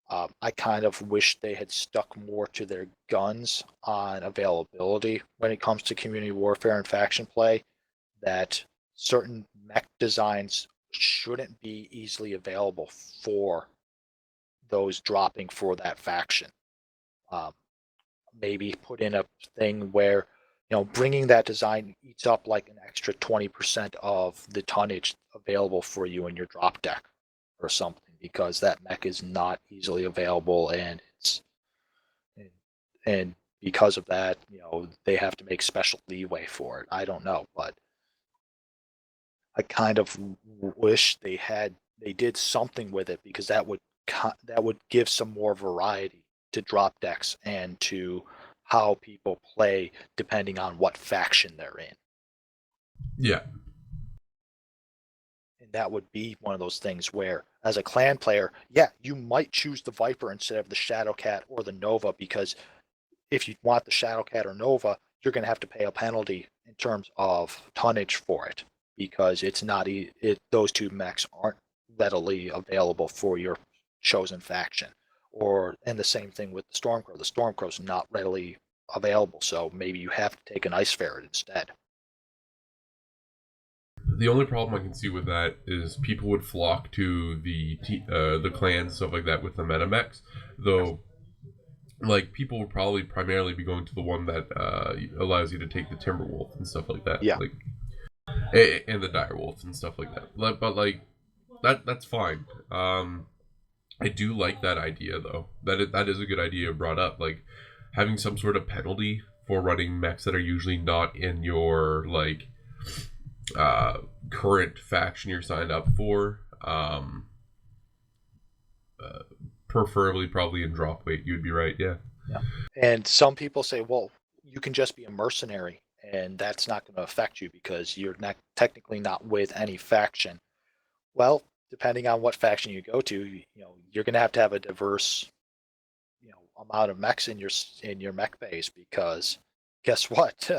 I kind of wish they had stuck more to their guns on availability when it comes to community warfare and faction play, that certain mech designs shouldn't be easily available for those dropping for that faction. Um, Maybe put in a thing where, bringing that design eats up like an extra 20% of the tonnage available for you in your drop deck or something, because that mech is not easily available, and because of that, they have to make special leeway for it. I don't know, but I kind of wish they did something with it, because that would give some more variety to drop decks and to how people play depending on what faction they're in. Yeah. And that would be one of those things where, as a clan player, yeah, you might choose the Viper instead of the Shadowcat or the Nova, because if you want the Shadowcat or Nova, you're going to have to pay a penalty in terms of tonnage for it, because it's not those two mechs aren't readily available for your chosen faction. And the same thing with the Stormcrow. The Stormcrow's not readily available, so maybe you have to take an Ice Ferret instead. The only problem I can see with that is people would flock to the clans, stuff like that, with the meta mechs, though. Like, people would probably primarily be going to the one that allows you to take the Timberwolf and stuff like that. Yeah. Like, and the Direwolf and stuff like that. But like, that's fine. I do like that idea, though. That is a good idea brought up. Like, having some sort of penalty for running mechs that are usually not in your, like, current faction you're signed up for. Preferably probably in drop weight. You'd be right, yeah. And some people say, well, you can just be a mercenary, and that's not going to affect you because you're not technically not with any faction. Well, depending on what faction you go to, you're going to have a diverse, amount of mechs in your mech base, because guess what?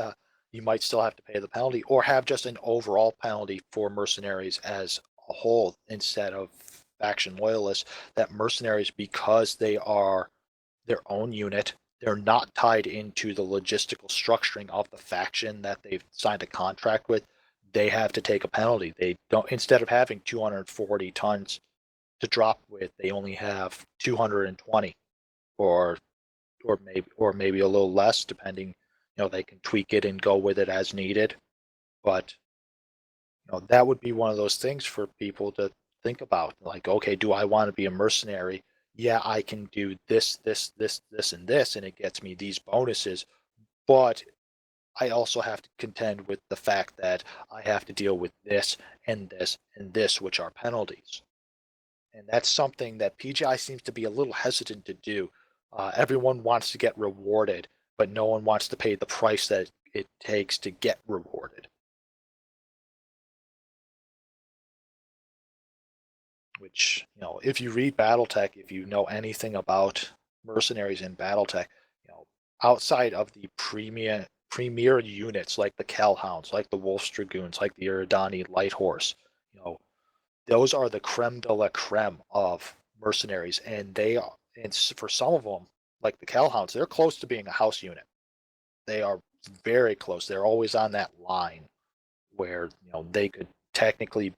You might still have to pay the penalty, or have just an overall penalty for mercenaries as a whole instead of faction loyalists. That mercenaries, because they are their own unit, they're not tied into the logistical structuring of the faction that they've signed a contract with. They have to take a penalty. They don't, instead of having 240 tons to drop with, they only have 220, or maybe a little less, depending. They can tweak it and go with it as needed. But that would be one of those things for people to think about. Like, okay, do I want to be a mercenary? Yeah, I can do this, this, this, this, and this, and it gets me these bonuses. But I also have to contend with the fact that I have to deal with this and this and this, which are penalties. And that's something that PGI seems to be a little hesitant to do. Everyone wants to get rewarded, but no one wants to pay the price that it takes to get rewarded. Which, if you read BattleTech, if you know anything about mercenaries in BattleTech, outside of the premier units like the Kell Hounds, like the Wolf's Dragoons, like the Iridani Light Horse, those are the creme de la creme of mercenaries, and for some of them, like the Kell Hounds, they're close to being a house unit. They are very close. They're always on that line where they could technically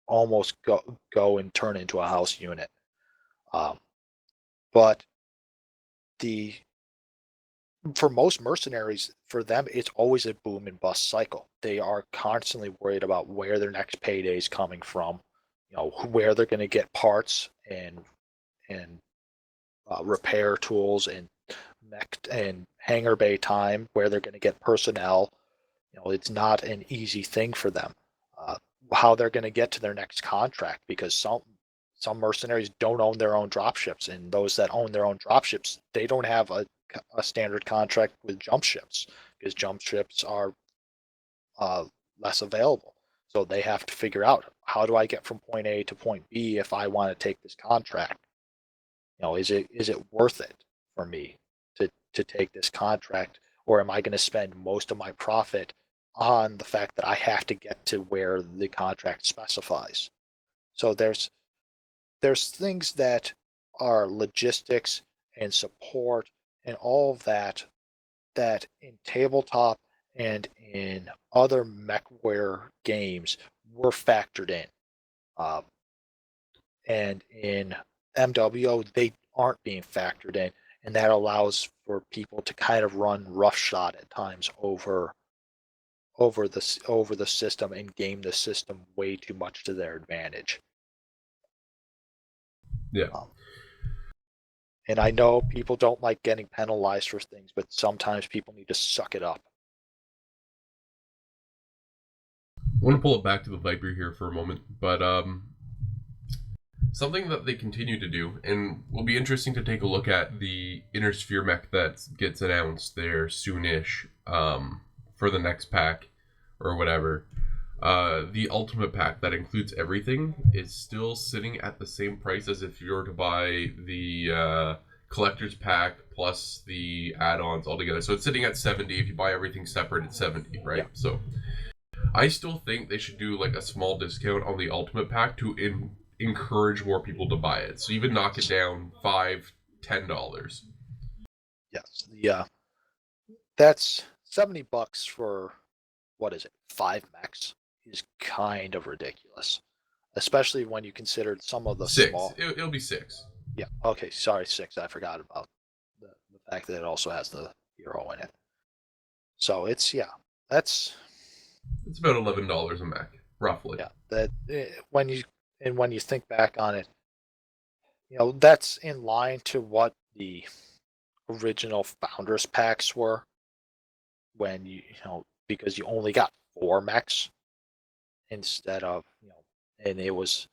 almost go and turn into a house unit. But for most mercenaries, for them, it's always a boom and bust cycle. They are constantly worried about where their next payday is coming from, where they're going to get parts and repair tools and mech and hangar bay time, where they're going to get personnel. It's not an easy thing for them. How they're going to get to their next contract, because some mercenaries don't own their own dropships, and those that own their own dropships, they don't have a standard contract with jump ships, because jump ships are less available. So they have to figure out, how do I get from point A to point B if I want to take this contract? Is it worth it for me to take this contract, or am I going to spend most of my profit on the fact that I have to get to where the contract specifies? So there's things that are logistics and support and all of that in tabletop and in other mechware games were factored in. And in MWO, they aren't being factored in, and that allows for people to kind of run roughshod at times over the system and game the system way too much to their advantage. Yeah. And I know people don't like getting penalized for things, but sometimes people need to suck it up. I want to pull it back to the Viper here for a moment, but something that they continue to do, and will be interesting to take a look at the Inner Sphere mech that gets announced there soonish for the next pack or whatever. The Ultimate Pack that includes everything is still sitting at the same price as if you were to buy the Collector's Pack plus the add-ons altogether. So it's sitting at $70. If you buy everything separate, it's $70, right? Yeah. So I still think they should do like a small discount on the Ultimate Pack to encourage more people to buy it. So even knock it down $5-10. Yes, that's $70 for, what is it, 5 mechs is kind of ridiculous, especially when you consider some of the 6. small. It'll be 6. Yeah. Okay. Sorry, 6. I forgot about the fact that it also has the hero in it. So it's it's about $11 a mech, roughly. Yeah. That when you think back on it, that's in line to what the original Founders packs were, when because you only got 4 mechs instead of and it was,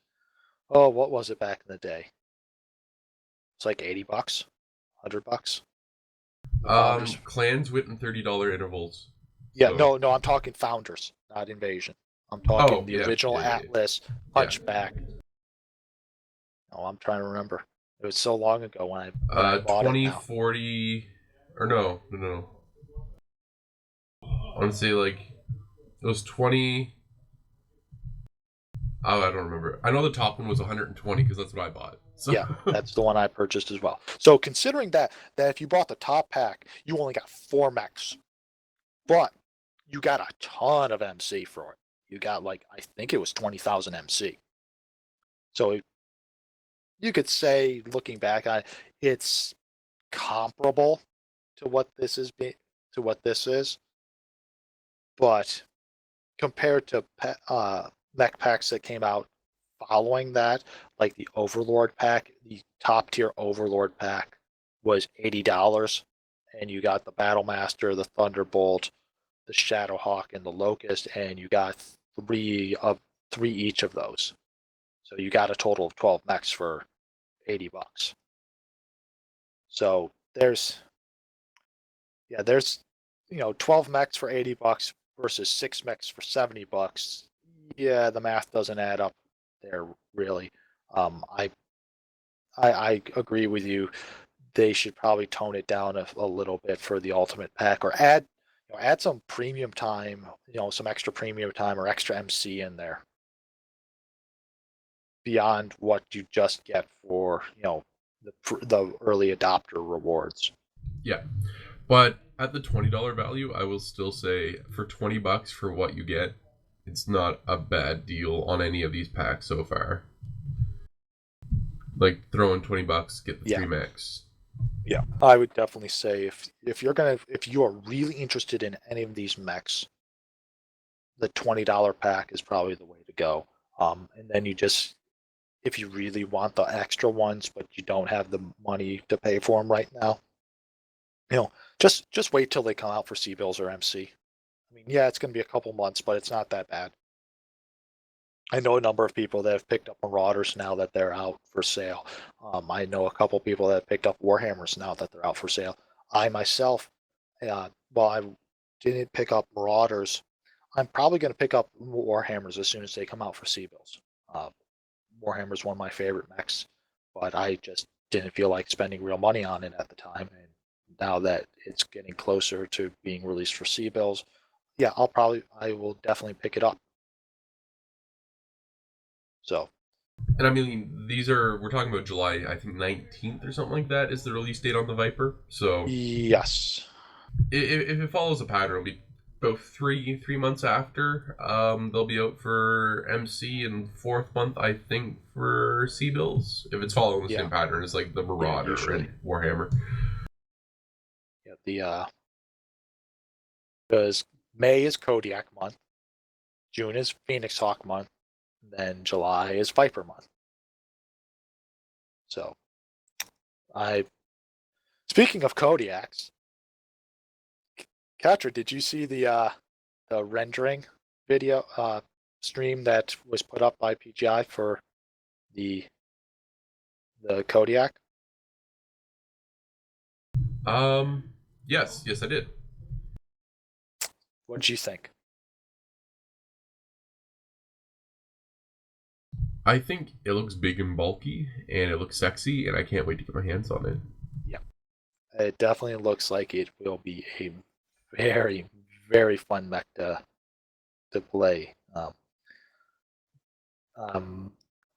what was it back in the day? It's like $80, $100. Clans went in $30 intervals. Yeah, so. No, I'm talking Founders, not Invasion. I'm talking the original Atlas Punchback. Oh, I'm trying to remember. It was so long ago when I bought 2040, or no. I want to say like it was 20. Oh, I don't remember. I know the top one was 120 because that's what I bought. So. Yeah, that's the one I purchased as well. So considering that if you bought the top pack, you only got 4 mechs, but you got a ton of MC for it. You got I think it was 20,000 MC. So you could say, looking back on it, it's comparable to what this is, but compared to mech packs that came out following that, like the Overlord pack, the top tier Overlord pack was $80, and you got the Battlemaster, the Thunderbolt, the Shadowhawk, and the Locust, and you got three each of those. So you got a total of 12 mechs for $80. So there's 12 mechs for $80 versus 6 mechs for $70. Yeah, the math doesn't add up there really. I agree with you. They should probably tone it down a little bit for the ultimate pack, or add some premium time, some extra premium time or extra MC in there beyond what you just get for the early adopter rewards. Yeah, but at the $20 value, I will still say for $20 for what you get, it's not a bad deal on any of these packs so far. Like throw in $20, get the 3 mechs. Yeah, I would definitely say if you are really interested in any of these mechs, the $20 pack is probably the way to go. And then if you really want the extra ones, but you don't have the money to pay for them right now, just wait till they come out for C-Bills or MC. I mean, yeah, it's going to be a couple months, but it's not that bad. I know a number of people that have picked up Marauders now that they're out for sale. I know a couple people that have picked up Warhammers now that they're out for sale. I myself, while I didn't pick up Marauders, I'm probably going to pick up Warhammers as soon as they come out for C-Bills. Warhammer's one of my favorite mechs, but I just didn't feel like spending real money on it at the time. And now that it's getting closer to being released for C-Bills, yeah, I will definitely pick it up. So, and I mean, we're talking about July, I think 19th or something like that is the release date on the Viper. So yes, if it follows a pattern, it'll be about three months after. They'll be out for MC, and 4th month, I think, for C-Bills. If it's following the same pattern as like the Marauder and Warhammer. Yeah, because May is Kodiak month, June is Phoenix Hawk month, then July is Viper month. So, speaking of Kodiaks, Cattra, did you see the rendering video stream that was put up by PGI for the Kodiak? Yes, I did. What did you think? I think it looks big and bulky, and it looks sexy, and I can't wait to get my hands on it. Yeah, it definitely looks like it will be a very, very fun mech to play.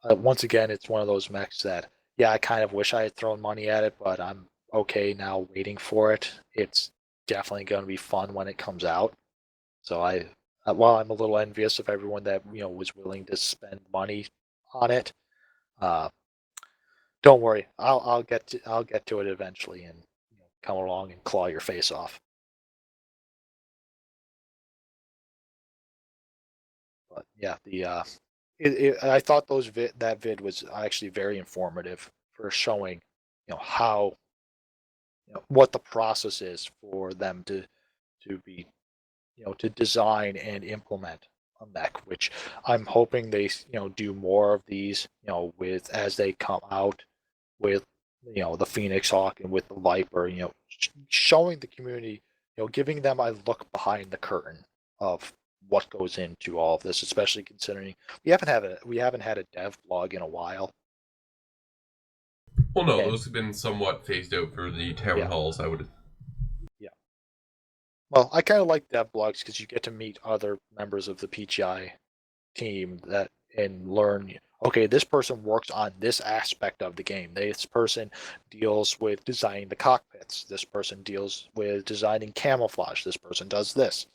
Once again, it's one of those mechs that, yeah, I kind of wish I had thrown money at it, but I'm okay now waiting for it. It's definitely going to be fun when it comes out. So while I'm a little envious of everyone that was willing to spend money on it, don't worry, I'll get to it eventually and come along and claw your face off. But yeah, I thought that vid was actually very informative for showing, how, what the process is for them to be, to design and implement a mech, which I'm hoping they, do more of these, with as they come out with, the Phoenix Hawk and with the Viper, showing the community, giving them a look behind the curtain of what goes into all of this, especially considering we haven't had a dev blog in a while. Well, no, those have been somewhat phased out for the town halls, I would. Yeah. Well, I kind of like dev blogs because you get to meet other members of the PGI team and learn. Okay, this person works on this aspect of the game. This person deals with designing the cockpits. This person deals with designing camouflage. This person does this.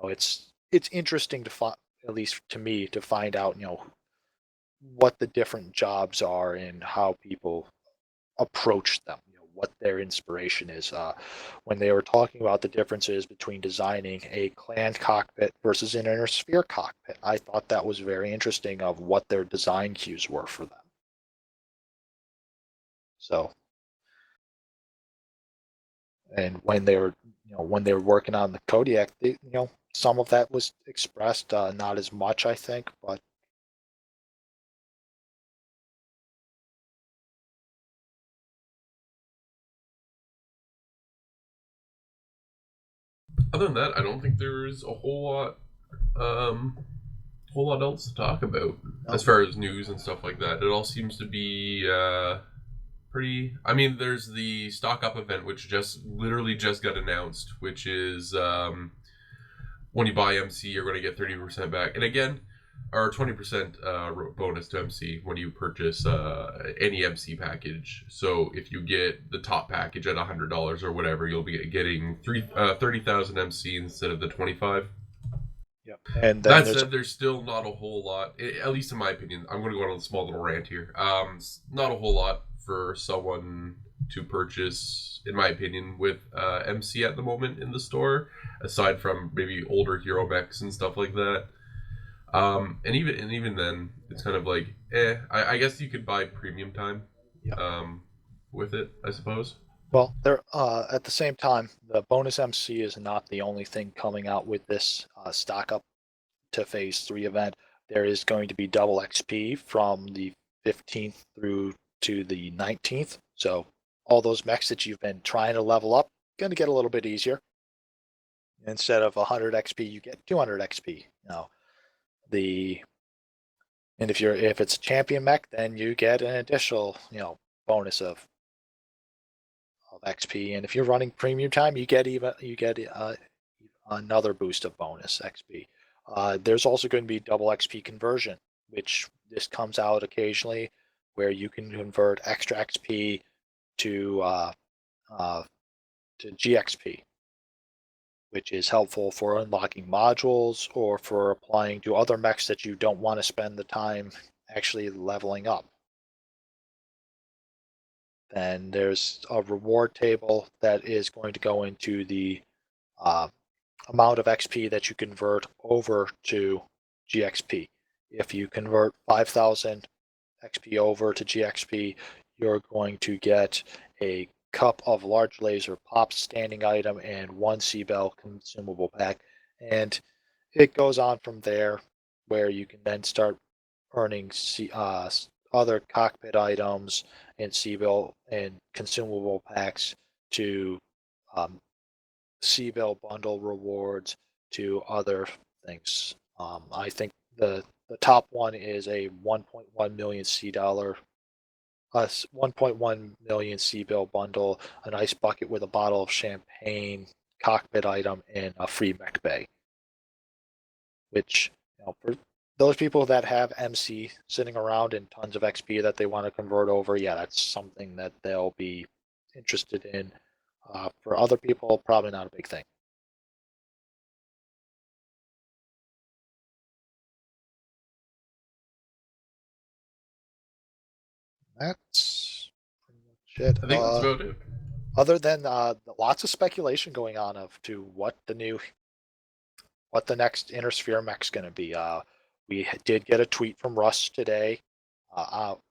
It's interesting to at least to me, to find out, what the different jobs are and how people approach them. what their inspiration is. When they were talking about the differences between designing a clan cockpit versus an inner sphere cockpit, I thought that was very interesting of what their design cues were for them. So, and when they were, when they were working on the Kodiak, some of that was expressed, not as much, I think, but Other than that, I don't think there's a whole lot else to talk about as far as news and stuff like that. It all seems to be pretty. I mean, there's the stock up event, which literally just got announced, which is when you buy MC, you're going to get 30% back, and again, or 20% bonus to MC when you purchase any MC package. So if you get the top package at $100 or whatever, you'll be getting 30,000 MC instead of the 25. Yep. And that said, there's still not a whole lot, at least in my opinion. I'm going to go on a small little rant here. Not a whole lot for someone to purchase, in my opinion, with MC at the moment in the store, aside from maybe older hero mechs and stuff like that. And even then, it's kind of like, I guess you could buy premium time, with it, I suppose. Well, there at the same time, the bonus MC is not the only thing coming out with this stock up to Phase 3 event. There is going to be double XP from the 15th through to the 19th. So all those mechs that you've been trying to level up, going to get a little bit easier. Instead of 100 XP, you get 200 XP. And if it's a champion mech, then you get an additional bonus of XP, and if you're running premium time, you get another boost of bonus XP. There's also going to be double XP conversion, which this comes out occasionally, where you can convert extra XP to GXP, which is helpful for unlocking modules or for applying to other mechs that you don't want to spend the time actually leveling up. Then there's a reward table that is going to go into the amount of XP that you convert over to GXP. If you convert 5,000 XP over to GXP, you're going to get a cup of large laser pop standing item and one C-Bell consumable pack. And it goes on from there, where you can then start earning other cockpit items and C-Bell and consumable packs to C-Bell bundle rewards to other things. I think the top one is a 1.1 million $1.1 million C-Bell bundle, an ice bucket with a bottle of champagne, cockpit item, and a free mech bay. Which, for those people that have MC sitting around and tons of XP that they want to convert over, that's something that they'll be interested in. For other people, probably not a big thing. That's pretty much it. I think that's about it. Other than lots of speculation going on of to what the next Inner Sphere mech's going to be. We did get a tweet from Russ today.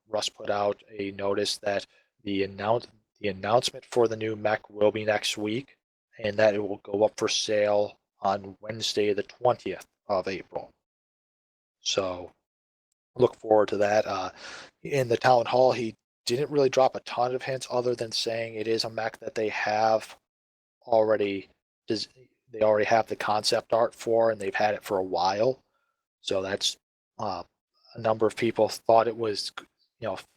Russ put out a notice that the announcement for the new mech will be next week, and that it will go up for sale on Wednesday, the 20th of April. So look forward to that. In the town hall, he didn't really drop a ton of hints other than saying it is a mech that they have already. They already have the concept art for, and they've had it for a while. So that's a number of people thought it was,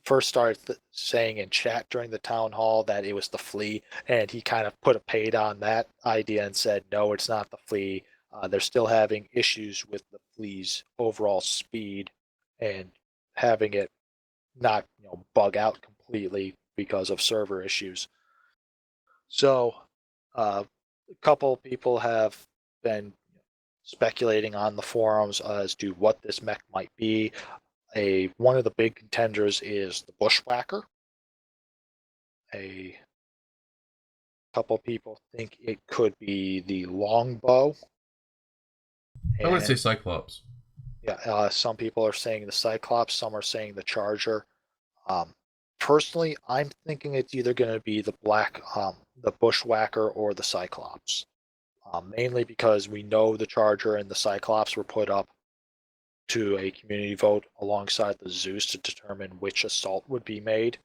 first started saying in chat during the town hall that it was the flea, and he kind of put a paid on that idea and said, no, it's not the flea. They're still having issues with the flea's overall speed and having it not, bug out completely because of server issues. So, a couple people have been speculating on the forums as to what this mech might be. One of the big contenders is the Bushwhacker, a couple people think it could be the longbow. I'm going to say Cyclops. Yeah, some people are saying the Cyclops, some are saying the Charger. Um, Personally, I'm thinking it's either going to be the Bushwhacker or the Cyclops. Mainly because we know the Charger and the Cyclops were put up to a community vote alongside the Zeus to determine which assault would be made,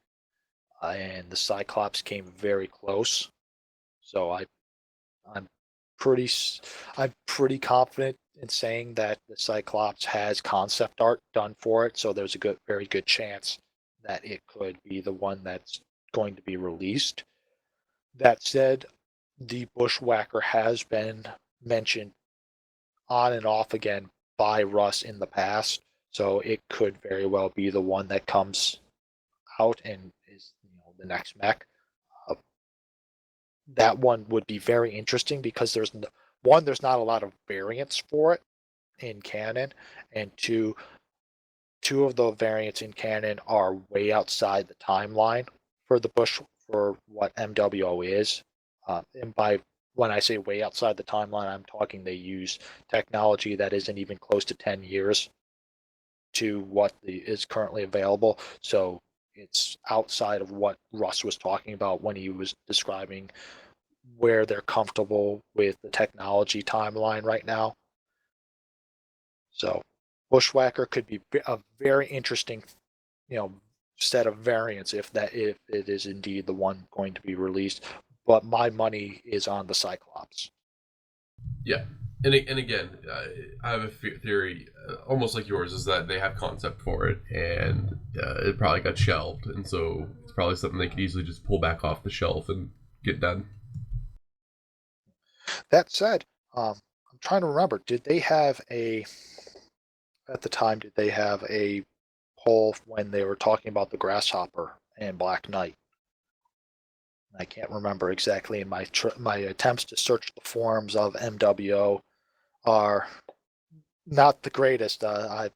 and the Cyclops came very close. So I'm pretty I'm pretty confident in saying that the Cyclops has concept art done for it. So there's a very good chance that it could be the one that's going to be released. That said, the Bushwhacker has been mentioned on and off again by Russ in the past, so it could very well be the one that comes out and is the next mech. Uh, that one would be very interesting because there's not a lot of variants for it in canon, and two of the variants in canon are way outside the timeline for what MWO is. And when I say way outside the timeline, I'm talking they use technology that isn't even close to 10 years to what is currently available. So it's outside of what Russ was talking about when he was describing where they're comfortable with the technology timeline right now. So Bushwhacker could be a very interesting, set of variants if it is indeed the one going to be released. But my money is on the Cyclops. Yeah, and again, I have a theory, almost like yours, is that they have concept for it, and it probably got shelved, and so it's probably something they could easily just pull back off the shelf and get done. That said, I'm trying to remember. At the time, did they have a poll when they were talking about the Grasshopper and Black Knight? I can't remember exactly. In my attempts to search the forums of MWO are not the greatest. I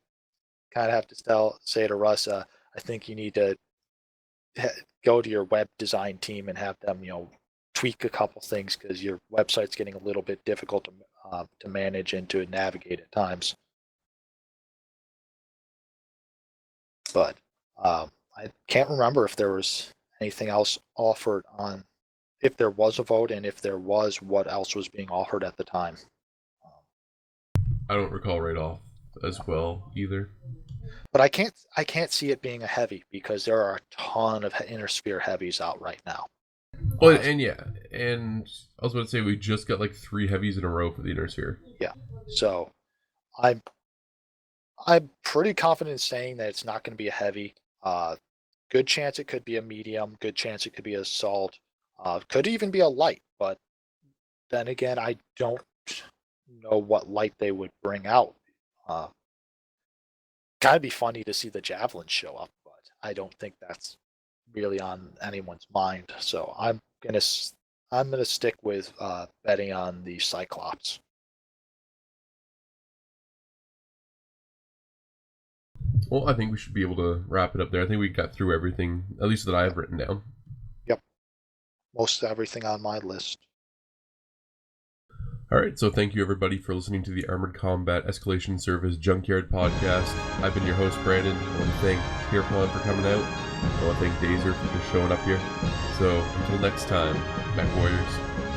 kind of have to say to Russ, I think you need to go to your web design team and have them, tweak a couple things because your website's getting a little bit difficult to manage and to navigate at times. But I can't remember if there was anything else offered on, if there was a vote, and if there was, what else was being offered at the time. I don't recall right off as well either. But I can't see it being a heavy because there are a ton of Inner Sphere heavies out right now. Well, and I was about to say we just got like 3 heavies in a row for the Inner Sphere. Yeah, so I'm pretty confident in saying that it's not going to be a heavy. Good chance it could be a medium. Good chance it could be assault. Could even be a light. But then again, I don't know what light they would bring out. Gotta be funny to see the javelins show up, but I don't think that's really on anyone's mind. So I'm gonna stick with betting on the Cyclops. Well, I think we should be able to wrap it up there. I think we got through everything, at least that I have written down. Yep. Most everything on my list. Alright, so thank you everybody for listening to the Armored Combat Escalation Service Junkyard Podcast. I've been your host, Brandon. I want to thank Pierpon for coming out. I want to thank Dazer for just showing up here. So, until next time, Mech Warriors.